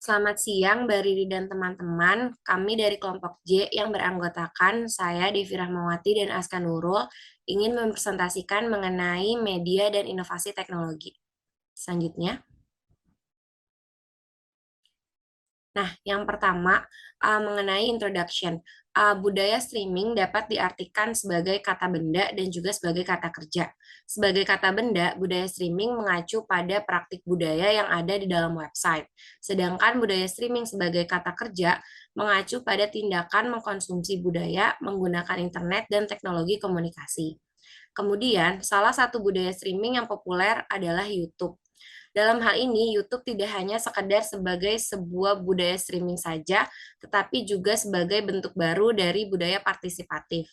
Selamat siang, Mbak Riri dan teman-teman. Kami dari kelompok J yang beranggotakan saya, Devi Rahmawati dan Aska Nurul, ingin mempresentasikan mengenai media dan inovasi teknologi. Selanjutnya. Nah, yang pertama mengenai introduction. Budaya streaming dapat diartikan sebagai kata benda dan juga sebagai kata kerja. Sebagai kata benda, budaya streaming mengacu pada praktik budaya yang ada di dalam website. Sedangkan budaya streaming sebagai kata kerja mengacu pada tindakan mengkonsumsi budaya menggunakan internet dan teknologi komunikasi. Kemudian, salah satu budaya streaming yang populer adalah YouTube. Dalam hal ini, YouTube tidak hanya sekedar sebagai sebuah budaya streaming saja, tetapi juga sebagai bentuk baru dari budaya partisipatif.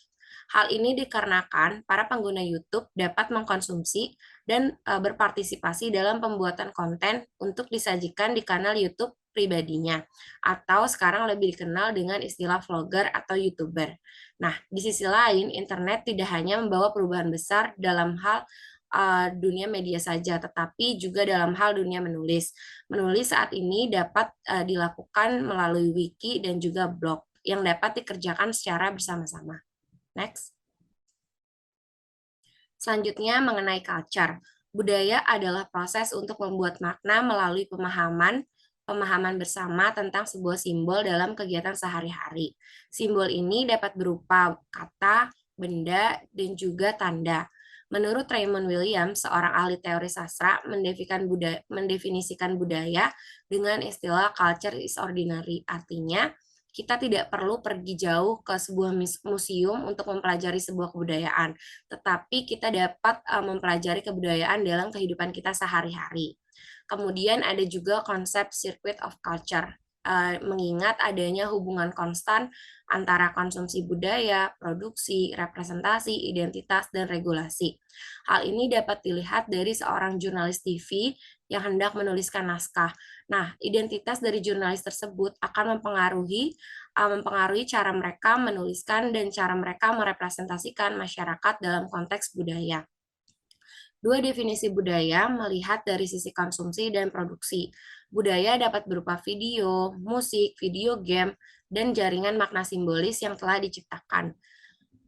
Hal ini dikarenakan para pengguna YouTube dapat mengkonsumsi dan berpartisipasi dalam pembuatan konten untuk disajikan di kanal YouTube pribadinya, atau sekarang lebih dikenal dengan istilah vlogger atau YouTuber. Nah, di sisi lain, internet tidak hanya membawa perubahan besar dalam hal dunia media saja, tetapi juga dalam hal dunia menulis. Menulis saat ini dapat dilakukan melalui wiki dan juga blog yang dapat dikerjakan secara bersama-sama. Next. Selanjutnya mengenai culture. Budaya adalah proses untuk membuat makna melalui pemahaman bersama tentang sebuah simbol dalam kegiatan sehari-hari. Simbol ini dapat berupa kata, benda, dan juga tanda. Menurut Raymond Williams, seorang ahli teori sastra, mendefinisikan budaya dengan istilah culture is ordinary. Artinya, kita tidak perlu pergi jauh ke sebuah museum untuk mempelajari sebuah kebudayaan, tetapi kita dapat mempelajari kebudayaan dalam kehidupan kita sehari-hari. Kemudian ada juga konsep circuit of culture, mengingat adanya hubungan konstan antara konsumsi budaya, produksi, representasi, identitas, dan regulasi. Hal ini dapat dilihat dari seorang jurnalis TV yang hendak menuliskan naskah. Nah, identitas dari jurnalis tersebut akan mempengaruhi cara mereka menuliskan dan cara mereka merepresentasikan masyarakat dalam konteks budaya. Dua definisi budaya melihat dari sisi konsumsi dan produksi. Budaya dapat berupa video, musik, video game, dan jaringan makna simbolis yang telah diciptakan.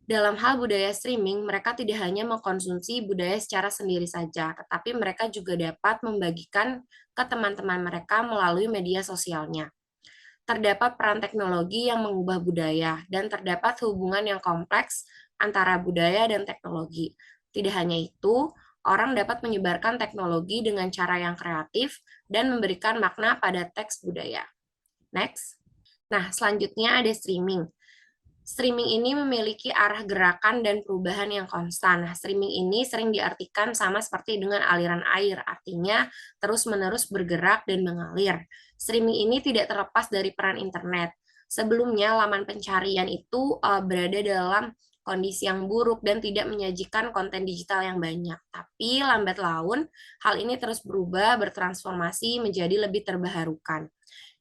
Dalam hal budaya streaming, mereka tidak hanya mengkonsumsi budaya secara sendiri saja, tetapi mereka juga dapat membagikan ke teman-teman mereka melalui media sosialnya. Terdapat peran teknologi yang mengubah budaya, dan terdapat hubungan yang kompleks antara budaya dan teknologi. Tidak hanya itu, orang dapat menyebarkan teknologi dengan cara yang kreatif dan memberikan makna pada teks budaya. Next. Nah, selanjutnya ada streaming. Streaming ini memiliki arah gerakan dan perubahan yang konstan. Nah, streaming ini sering diartikan sama seperti dengan aliran air, artinya terus-menerus bergerak dan mengalir. Streaming ini tidak terlepas dari peran internet. Sebelumnya, laman pencarian itu berada dalam kondisi yang buruk dan tidak menyajikan konten digital yang banyak. Tapi lambat laun, hal ini terus berubah, bertransformasi menjadi lebih terbaharukan.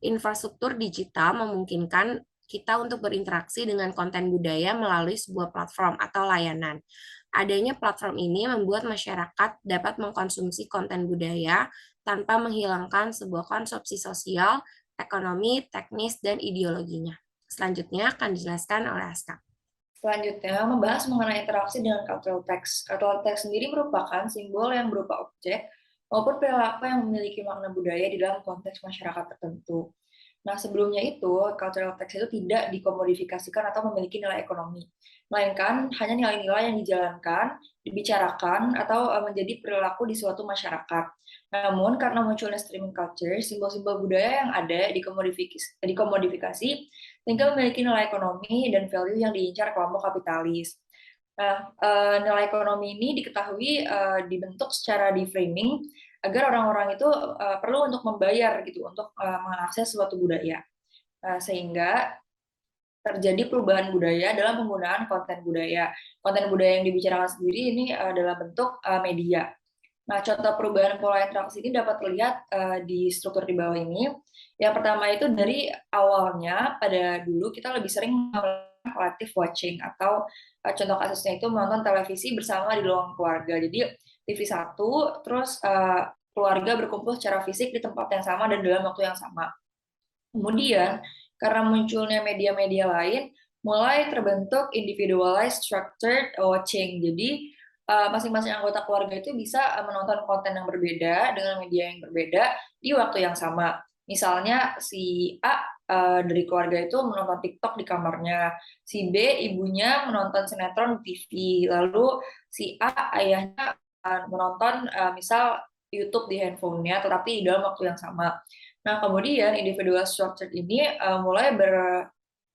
Infrastruktur digital memungkinkan kita untuk berinteraksi dengan konten budaya melalui sebuah platform atau layanan. Adanya platform ini membuat masyarakat dapat mengkonsumsi konten budaya tanpa menghilangkan sebuah konsumsi sosial, ekonomi, teknis, dan ideologinya. Selanjutnya akan dijelaskan oleh Aska. Selanjutnya, membahas mengenai interaksi dengan cultural text. Cultural text sendiri merupakan simbol yang berupa objek maupun perilaku yang memiliki makna budaya di dalam konteks masyarakat tertentu. Nah, sebelumnya itu, cultural text itu tidak dikomodifikasikan atau memiliki nilai ekonomi, melainkan hanya nilai-nilai yang dijalankan, dibicarakan, atau menjadi perilaku di suatu masyarakat. Namun, karena munculnya streaming culture, simbol-simbol budaya yang ada dikomodifikasi sehingga memiliki nilai ekonomi dan value yang diincar kelompok kapitalis. Nah, nilai ekonomi ini diketahui dibentuk secara di-framing agar orang-orang itu perlu untuk membayar gitu untuk mengakses suatu budaya, sehingga terjadi perubahan budaya dalam penggunaan konten budaya. Konten budaya yang dibicarakan sendiri ini dalam bentuk media. Nah, contoh perubahan pola interaksi ini dapat terlihat di struktur di bawah ini. Yang pertama itu dari awalnya pada dulu kita lebih sering melakukan collective watching atau contoh kasusnya itu menonton televisi bersama di ruang keluarga. Jadi TV satu, terus keluarga berkumpul secara fisik di tempat yang sama dan dalam waktu yang sama. Kemudian, karena munculnya media-media lain, mulai terbentuk individualized structured watching. Jadi, masing-masing anggota keluarga itu bisa menonton konten yang berbeda dengan media yang berbeda di waktu yang sama. Misalnya si A dari keluarga itu menonton TikTok di kamarnya, si B ibunya menonton sinetron di TV, lalu si A ayahnya menonton misal YouTube di handphonenya, tetapi di dalam waktu yang sama. Nah, kemudian individual structure ini mulai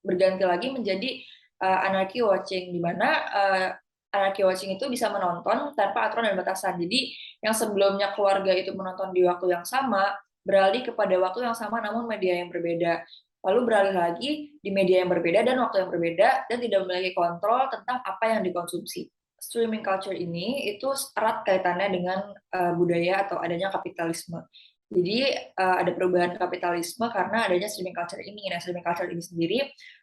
berganti lagi menjadi anarchy watching, di mana anarchy watching itu bisa menonton tanpa aturan dan batasan. Jadi, yang sebelumnya keluarga itu menonton di waktu yang sama, beralih kepada waktu yang sama namun media yang berbeda. Lalu beralih lagi di media yang berbeda dan waktu yang berbeda, dan tidak memiliki kontrol tentang apa yang dikonsumsi. Streaming culture ini itu erat kaitannya dengan budaya atau adanya kapitalisme. Jadi ada perubahan kapitalisme karena adanya streaming culture ini. Nah, streaming culture ini sendiri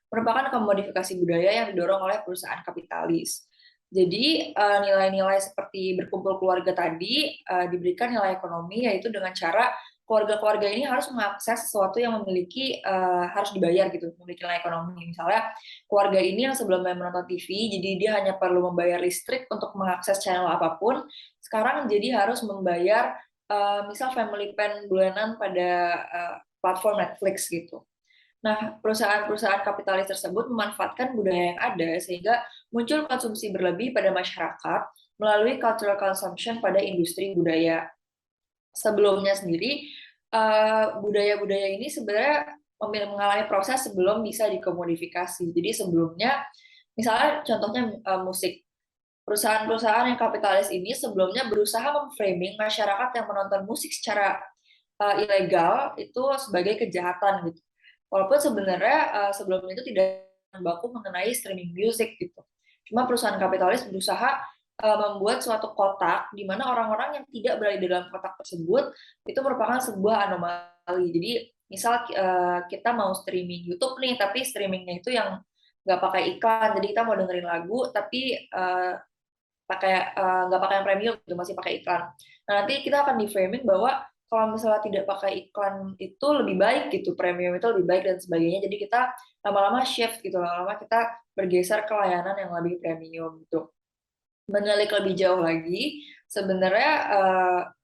merupakan komodifikasi budaya yang didorong oleh perusahaan kapitalis. Jadi nilai-nilai seperti berkumpul keluarga tadi diberikan nilai ekonomi, yaitu dengan cara keluarga-keluarga ini harus mengakses sesuatu yang memiliki harus dibayar gitu, memiliki nilai ekonomi. Misalnya keluarga ini yang sebelumnya menonton TV, jadi dia hanya perlu membayar listrik untuk mengakses channel apapun, sekarang jadi harus membayar misal family plan bulanan pada platform Netflix gitu. Nah, perusahaan-perusahaan kapitalis tersebut memanfaatkan budaya yang ada sehingga muncul konsumsi berlebih pada masyarakat melalui cultural consumption pada industri budaya. Sebelumnya sendiri, budaya-budaya ini sebenarnya mengalami proses sebelum bisa dikomodifikasi. Jadi sebelumnya, misalnya contohnya musik. Perusahaan-perusahaan yang kapitalis ini sebelumnya berusaha memframing masyarakat yang menonton musik secara ilegal itu sebagai kejahatan gitu. Walaupun sebenarnya sebelum itu tidak baku mengenai streaming music gitu. Cuma perusahaan kapitalis berusaha membuat suatu kotak di mana orang-orang yang tidak berada di dalam kotak tersebut itu merupakan sebuah anomali. Jadi misal kita mau streaming YouTube nih, tapi streamingnya itu yang nggak pakai iklan. Jadi kita mau dengerin lagu, tapi nggak pakai yang premium gitu, masih pakai iklan. Nah, nanti kita akan di framing bahwa kalau misalnya tidak pakai iklan itu lebih baik gitu, premium itu lebih baik dan sebagainya. Jadi kita lama-lama shift gitu, lama-lama kita bergeser ke layanan yang lebih premium gitu. Menelik lebih jauh lagi, sebenarnya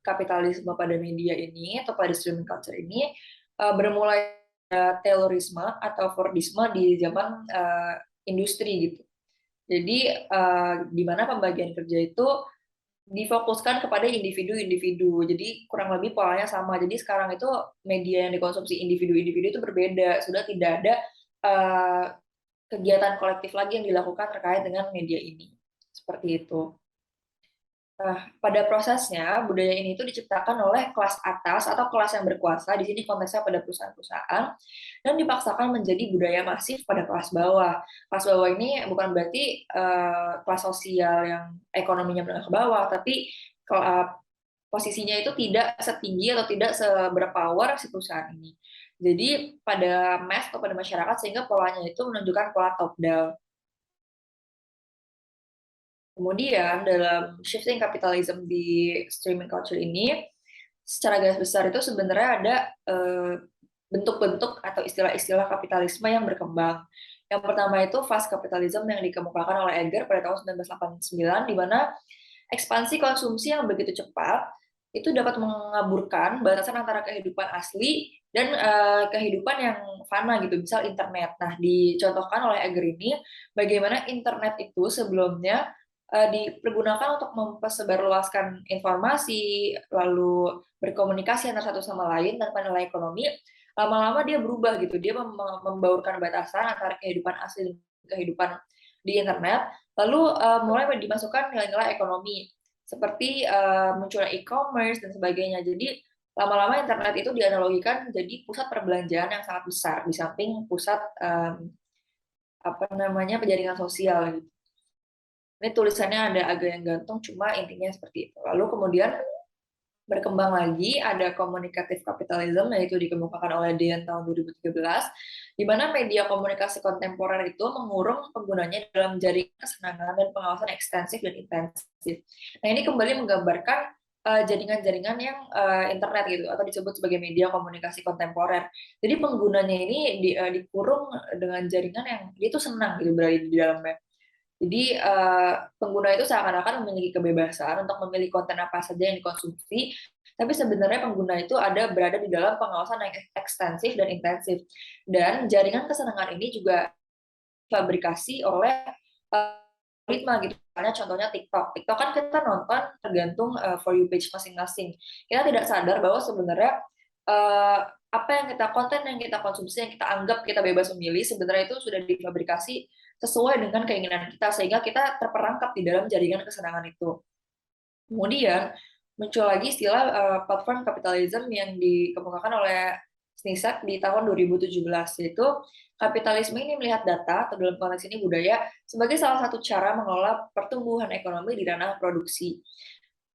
kapitalisme pada media ini atau pada streaming culture ini bermulai Taylorisme atau Fordisme di zaman industri gitu. Jadi di mana pembagian kerja itu difokuskan kepada individu-individu. Jadi kurang lebih polanya sama. Jadi sekarang itu media yang dikonsumsi individu-individu itu berbeda. Sudah tidak ada uh, kegiatan kolektif lagi yang dilakukan terkait dengan media ini. Seperti itu. Nah, pada prosesnya, budaya ini itu diciptakan oleh kelas atas atau kelas yang berkuasa, di sini konteksnya pada perusahaan-perusahaan, dan dipaksakan menjadi budaya masif pada kelas bawah. Kelas bawah ini bukan berarti kelas sosial yang ekonominya menengah ke bawah, tapi posisinya itu tidak setinggi atau tidak seberpower si perusahaan ini. Jadi pada mass atau pada masyarakat, sehingga polanya itu menunjukkan pola top down. Kemudian dalam shifting capitalism di streaming culture ini, secara garis besar itu sebenarnya ada bentuk-bentuk atau istilah-istilah kapitalisme yang berkembang. Yang pertama itu fast capitalism yang dikemukakan oleh Edgar pada tahun 1989, di mana ekspansi konsumsi yang begitu cepat itu dapat mengaburkan batasan antara kehidupan asli dan kehidupan yang fana gitu, misal internet. Nah, dicontohkan oleh Edgar ini bagaimana internet itu sebelumnya dipergunakan untuk mempersebarluaskan informasi, lalu berkomunikasi antara satu sama lain tanpa nilai ekonomi, lama-lama dia berubah gitu, dia membaurkan batasan antara kehidupan asli dan kehidupan di internet, lalu mulai dimasukkan nilai-nilai ekonomi, seperti munculnya e-commerce dan sebagainya. Jadi lama-lama internet itu dianalogikan jadi pusat perbelanjaan yang sangat besar, di samping pusat penjaringan sosial gitu. Ini tulisannya ada agak yang gantung, cuma intinya seperti itu. Lalu kemudian berkembang lagi ada communicative capitalism, yaitu dikemukakan oleh Dean tahun 2013, di mana media komunikasi kontemporer itu mengurung penggunanya dalam jaringan kesenangan dan pengawasan ekstensif dan intensif. Nah, ini kembali menggambarkan jaringan-jaringan yang internet gitu atau disebut sebagai media komunikasi kontemporer. Jadi penggunanya ini dikurung dengan jaringan yang dia tuh senang gitu berada di dalamnya. Jadi pengguna itu seakan-akan memiliki kebebasan untuk memilih konten apa saja yang dikonsumsi, tapi sebenarnya pengguna itu berada di dalam pengawasan yang ekstensif dan intensif. Dan jaringan kesenangan ini juga fabrikasi oleh algoritma gitu. Misalnya contohnya TikTok. TikTok kan kita nonton tergantung For You page masing-masing. Kita tidak sadar bahwa sebenarnya uh, apa yang konten yang kita konsumsi, yang kita anggap kita bebas memilih, sebenarnya itu sudah difabrikasi sesuai dengan keinginan kita, sehingga kita terperangkap di dalam jaringan kesenangan itu. Kemudian muncul lagi istilah platform capitalism yang dikemukakan oleh Snisak di tahun 2017, yaitu kapitalisme ini melihat data, atau dalam konteks ini budaya, sebagai salah satu cara mengelola pertumbuhan ekonomi di ranah produksi.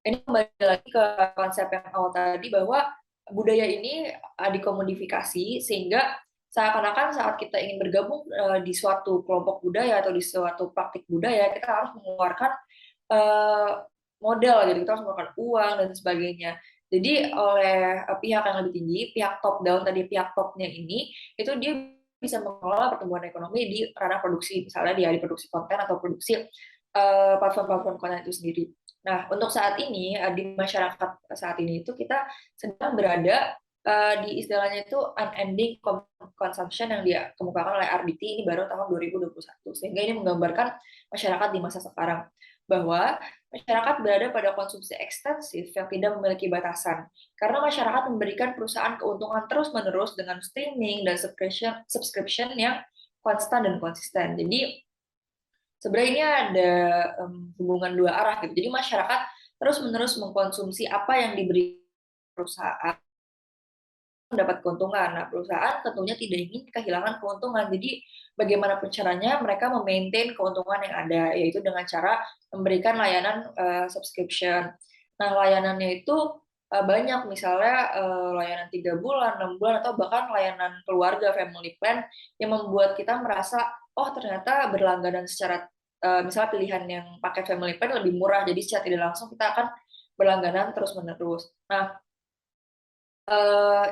Ini kembali lagi ke konsep yang awal tadi, bahwa budaya ini dikomodifikasi, sehingga seakan-akan saat kita ingin bergabung di suatu kelompok budaya atau di suatu praktik budaya, kita harus mengeluarkan modal, jadi kita harus mengeluarkan uang dan sebagainya. Jadi oleh pihak yang lebih tinggi, pihak top down tadi, pihak topnya ini, itu dia bisa mengelola pertumbuhan ekonomi di ranah produksi, misalnya di produksi konten atau produksi platform-platform konten itu sendiri. Nah, untuk saat ini, di masyarakat saat ini itu kita sedang berada di istilahnya itu unending consumption yang dia kemukakan oleh RDT ini baru tahun 2021, sehingga ini menggambarkan masyarakat di masa sekarang, bahwa masyarakat berada pada konsumsi ekstensif yang tidak memiliki batasan, karena masyarakat memberikan perusahaan keuntungan terus-menerus dengan streaming dan subscription yang konstan dan konsisten. Jadi sebenarnya ini ada hubungan dua arah gitu. Jadi masyarakat terus-menerus mengkonsumsi apa yang diberi perusahaan, mendapat keuntungan. Nah, perusahaan tentunya tidak ingin kehilangan keuntungan. Jadi, bagaimanapun caranya mereka memaintain keuntungan yang ada, yaitu dengan cara memberikan layanan subscription. Nah, layanannya itu banyak, misalnya layanan 3 bulan, 6 bulan, atau bahkan layanan keluarga, family plan, yang membuat kita merasa, oh ternyata berlangganan secara, misalnya pilihan yang pakai family plan lebih murah, jadi secara tidak langsung kita akan berlangganan terus-menerus. Nah,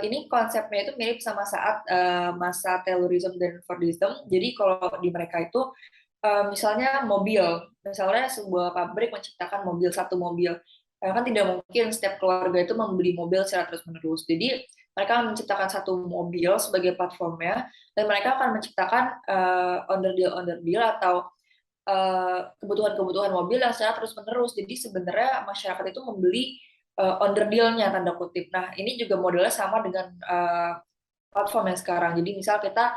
ini konsepnya itu mirip sama saat masa Taylorism dan Fordism. Jadi kalau di mereka itu misalnya mobil, misalnya sebuah pabrik menciptakan satu mobil, kan tidak mungkin setiap keluarga itu membeli mobil secara terus-menerus. Jadi mereka menciptakan satu mobil sebagai platformnya, dan mereka akan menciptakan under deal atau kebutuhan-kebutuhan mobil yang secara terus-menerus. Jadi sebenarnya masyarakat itu membeli under deal-nya, tanda kutip. Nah, ini juga modelnya sama dengan platform yang sekarang. Jadi misal kita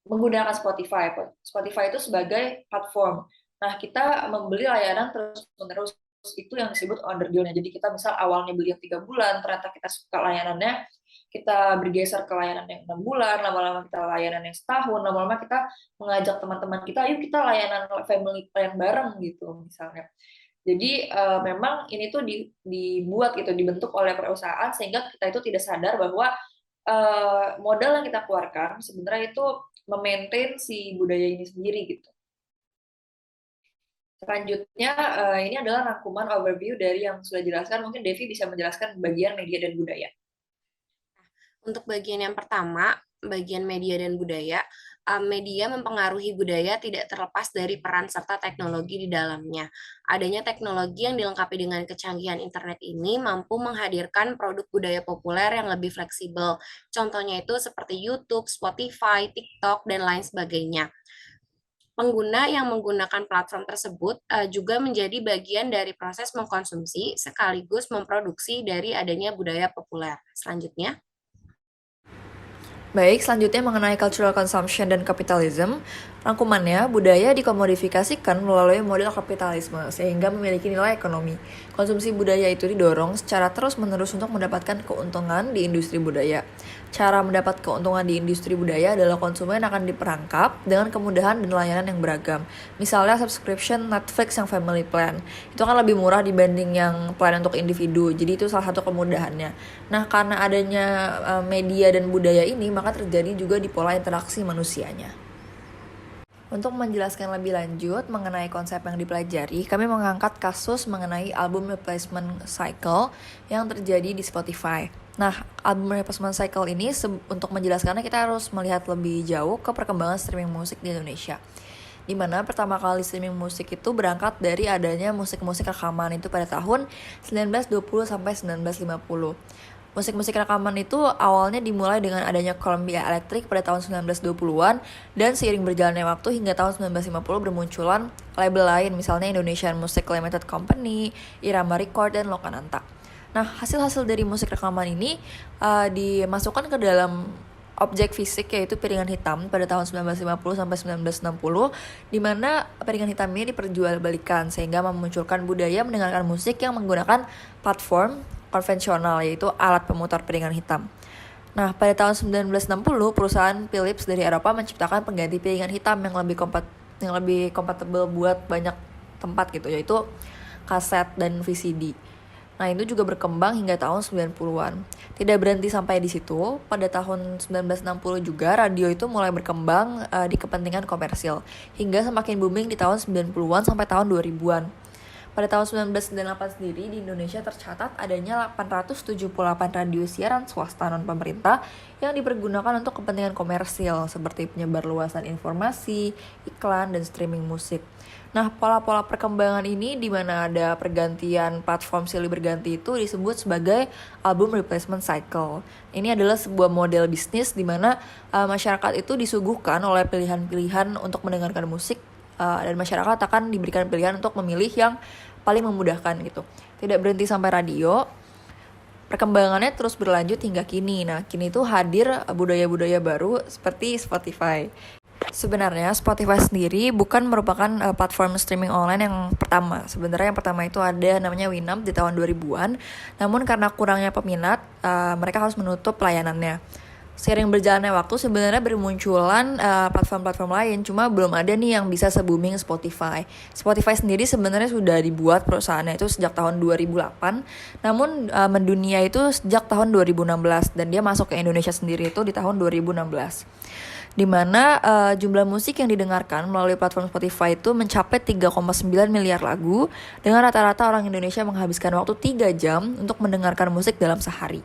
menggunakan Spotify. Spotify itu sebagai platform. Nah, kita membeli layanan terus-menerus, itu yang disebut under deal-nya. Jadi kita misal awalnya beli yang 3 bulan, ternyata kita suka layanannya, kita bergeser ke layanan yang 6 bulan, lama-lama kita layanan yang setahun, lama-lama kita mengajak teman-teman kita, yuk kita layanan family plan bareng gitu misalnya. Jadi memang ini tuh dibuat gitu, dibentuk oleh perusahaan, sehingga kita itu tidak sadar bahwa modal yang kita keluarkan sebenarnya itu memaintain si budaya ini sendiri gitu. Selanjutnya ini adalah rangkuman overview dari yang sudah dijelaskan. Mungkin Devi bisa menjelaskan bagian media dan budaya. Untuk bagian yang pertama, bagian media dan budaya, media mempengaruhi budaya tidak terlepas dari peran serta teknologi di dalamnya. Adanya teknologi yang dilengkapi dengan kecanggihan internet ini mampu menghadirkan produk budaya populer yang lebih fleksibel. Contohnya itu seperti YouTube, Spotify, TikTok, dan lain sebagainya. Pengguna yang menggunakan platform tersebut juga menjadi bagian dari proses mengkonsumsi sekaligus memproduksi dari adanya budaya populer. Selanjutnya. Baik, selanjutnya mengenai cultural consumption dan capitalism. Rangkumannya, budaya dikomodifikasikan melalui model kapitalisme sehingga memiliki nilai ekonomi. Konsumsi budaya itu didorong secara terus-menerus untuk mendapatkan keuntungan di industri budaya. Cara mendapat keuntungan di industri budaya adalah konsumen akan diperangkap dengan kemudahan dan layanan yang beragam. Misalnya subscription Netflix yang family plan. Itu kan lebih murah dibanding yang plan untuk individu. Jadi itu salah satu kemudahannya. Nah, karena adanya media dan budaya ini, maka terjadi juga di pola interaksi manusianya. Untuk menjelaskan lebih lanjut mengenai konsep yang dipelajari, kami mengangkat kasus mengenai album replacement cycle yang terjadi di Spotify. Nah, album replacement cycle ini untuk menjelaskannya kita harus melihat lebih jauh ke perkembangan streaming musik di Indonesia. Di mana pertama kali streaming musik itu berangkat dari adanya musik-musik rekaman itu pada tahun 1920 sampai 1950. Musik-musik rekaman itu awalnya dimulai dengan adanya Columbia Electric pada tahun 1920-an dan seiring berjalannya waktu hingga tahun 1950 bermunculan label lain misalnya Indonesian Music Limited Company, Irama Record, dan Lokananta. Nah, hasil-hasil dari musik rekaman ini dimasukkan ke dalam objek fisik yaitu piringan hitam pada tahun 1950 sampai 1960 di mana piringan hitam ini diperjualbelikan sehingga memunculkan budaya mendengarkan musik yang menggunakan platform konvensional yaitu alat pemutar piringan hitam. Nah, pada tahun 1960 perusahaan Philips dari Eropa menciptakan pengganti piringan hitam yang lebih kompatibel buat banyak tempat gitu yaitu kaset dan VCD. Nah, itu juga berkembang hingga tahun 90-an. Tidak berhenti sampai di situ, pada tahun 1960 juga radio itu mulai berkembang di kepentingan komersil, hingga semakin booming di tahun 90-an sampai tahun 2000-an. Pada tahun 1998 sendiri di Indonesia tercatat adanya 878 radio siaran swasta non-pemerintah yang dipergunakan untuk kepentingan komersil seperti penyebar luasan informasi, iklan, dan streaming musik. Nah, pola-pola perkembangan ini di mana ada pergantian platform silih berganti itu disebut sebagai album replacement cycle. Ini adalah sebuah model bisnis di mana masyarakat itu disuguhkan oleh pilihan-pilihan untuk mendengarkan musik dan masyarakat akan diberikan pilihan untuk memilih yang paling memudahkan gitu. Tidak berhenti sampai radio, perkembangannya terus berlanjut hingga kini. Nah, kini itu hadir budaya-budaya baru seperti Spotify. Sebenarnya Spotify sendiri bukan merupakan platform streaming online yang pertama. Sebenarnya yang pertama itu ada namanya Winamp di tahun 2000-an. Namun karena kurangnya peminat, mereka harus menutup layanannya. Seiring berjalannya waktu sebenarnya bermunculan platform-platform lain, cuma belum ada nih yang bisa se-booming Spotify. Spotify sendiri sebenarnya sudah dibuat perusahaannya itu sejak tahun 2008, namun mendunia itu sejak tahun 2016 dan dia masuk ke Indonesia sendiri itu di tahun 2016. Di mana jumlah musik yang didengarkan melalui platform Spotify itu mencapai 3,9 miliar lagu dengan rata-rata orang Indonesia menghabiskan waktu 3 jam untuk mendengarkan musik dalam sehari.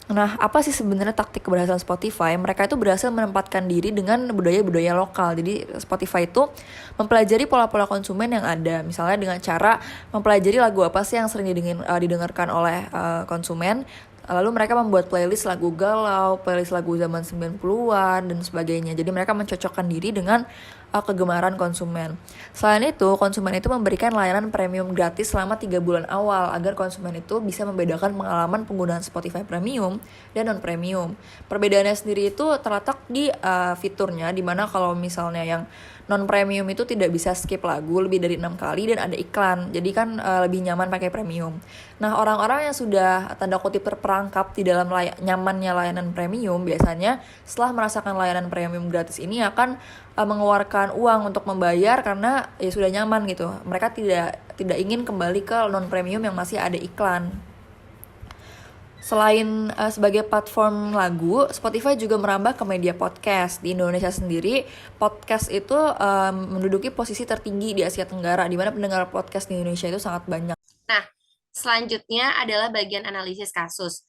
Nah, apa sih sebenarnya taktik keberhasilan Spotify? Mereka itu berhasil menempatkan diri dengan budaya-budaya lokal. Jadi Spotify itu mempelajari pola-pola konsumen yang ada. Misalnya dengan cara mempelajari lagu apa sih yang sering didengarkan oleh konsumen. Lalu mereka membuat playlist lagu galau, playlist lagu zaman 90-an, dan sebagainya. Jadi mereka mencocokkan diri dengan kegemaran konsumen. Selain itu, konsumen itu memberikan layanan premium gratis selama 3 bulan awal agar konsumen itu bisa membedakan pengalaman penggunaan Spotify Premium dan non-premium. Perbedaannya sendiri itu terletak di fiturnya, dimana kalau misalnya yang non-premium itu tidak bisa skip lagu lebih dari 6 kali dan ada iklan. Jadi kan lebih nyaman pakai premium. Nah, orang-orang yang sudah tanda kutip terperangkap di dalam nyamannya layanan premium biasanya setelah merasakan layanan premium gratis ini akan mengeluarkan uang untuk membayar karena ya sudah nyaman gitu. Mereka tidak ingin kembali ke non-premium yang masih ada iklan. Selain sebagai platform lagu, Spotify juga merambah ke media podcast. Di Indonesia sendiri, podcast itu menduduki posisi tertinggi di Asia Tenggara, di mana pendengar podcast di Indonesia itu sangat banyak. Nah, selanjutnya adalah bagian analisis kasus.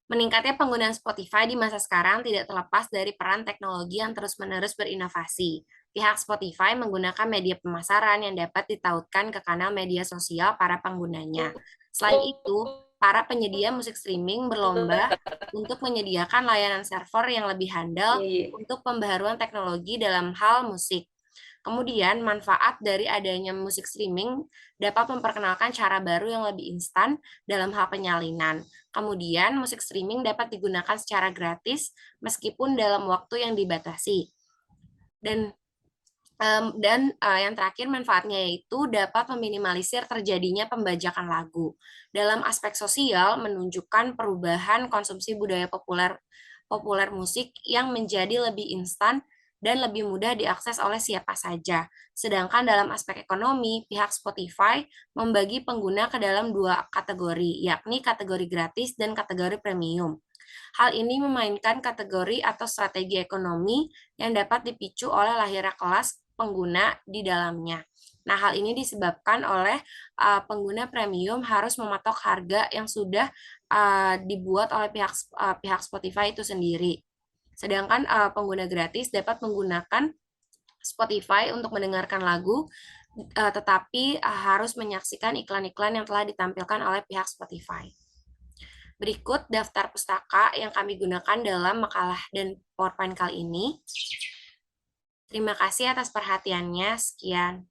Meningkatnya penggunaan Spotify di masa sekarang tidak terlepas dari peran teknologi yang terus-menerus berinovasi. Pihak Spotify menggunakan media pemasaran yang dapat ditautkan ke kanal media sosial para penggunanya. Selain itu, para penyedia musik streaming berlomba untuk menyediakan layanan server yang lebih handal untuk pembaharuan teknologi dalam hal musik. Kemudian, manfaat dari adanya musik streaming dapat memperkenalkan cara baru yang lebih instan dalam hal penyalinan. Kemudian, musik streaming dapat digunakan secara gratis meskipun dalam waktu yang dibatasi. Dan yang terakhir manfaatnya yaitu dapat meminimalisir terjadinya pembajakan lagu. Dalam aspek sosial menunjukkan perubahan konsumsi budaya populer musik yang menjadi lebih instan dan lebih mudah diakses oleh siapa saja. Sedangkan dalam aspek ekonomi, pihak Spotify membagi pengguna ke dalam 2 kategori, yakni kategori gratis dan kategori premium. Hal ini memainkan kategori atau strategi ekonomi yang dapat dipicu oleh lahirnya kelas pengguna di dalamnya. Nah, hal ini disebabkan oleh pengguna premium harus mematok harga yang sudah dibuat oleh pihak Spotify itu sendiri. Sedangkan pengguna gratis dapat menggunakan Spotify untuk mendengarkan lagu, tetapi harus menyaksikan iklan-iklan yang telah ditampilkan oleh pihak Spotify. Berikut daftar pustaka yang kami gunakan dalam makalah dan PowerPoint kali ini. Terima kasih atas perhatiannya. Sekian.